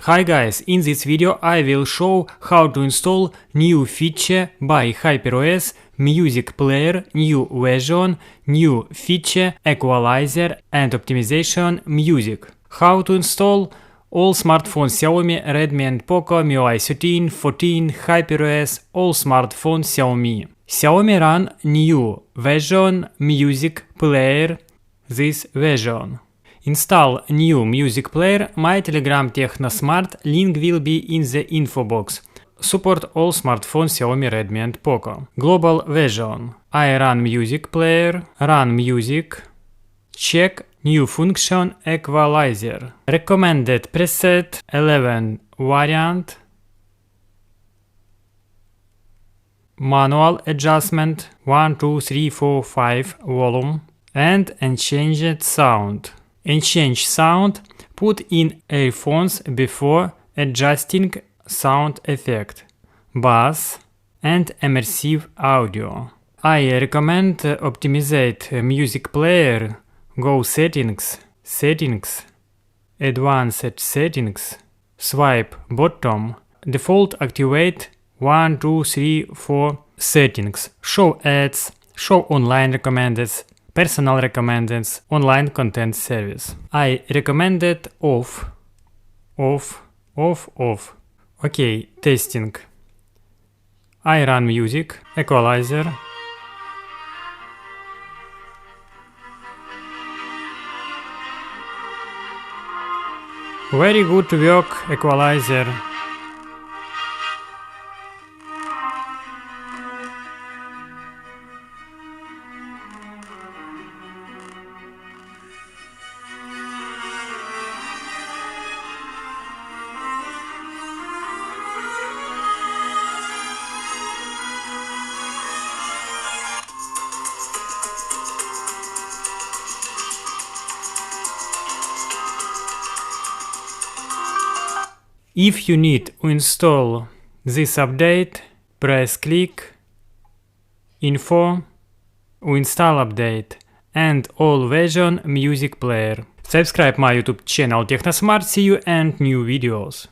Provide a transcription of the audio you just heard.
Hi guys, in this video I will show how to install new feature by hyperOS, music player, new version, new feature, equalizer and optimization music. How to install all smartphones Xiaomi, Redmi and Poco, MIUI 13, 14, hyperOS, all smartphones Xiaomi. Xiaomi run new version music player, this version. Install new music player, my Telegram Techno Smart, link will be in the info box. Support all smartphones Xiaomi, Redmi and Poco. Global version. I run music player, run music, check new function equalizer. Recommended preset 11 variant. Manual adjustment 1, 2, 3, 4, 5 volume and unchanged sound. Change sound, put in earphones before adjusting sound effect, bass and immersive audio. I recommend optimize music player, go settings, advanced settings, swipe bottom, default activate 1, 2, 3, 4 settings, show ads, show online recommended, personal recommended, online content service. I recommended off. Okay, testing. I run music, equalizer. Very good work, equalizer. If you need to install this update, press click Info, Install update and all version music player. Subscribe my YouTube channel Techno Smart. See you and new videos.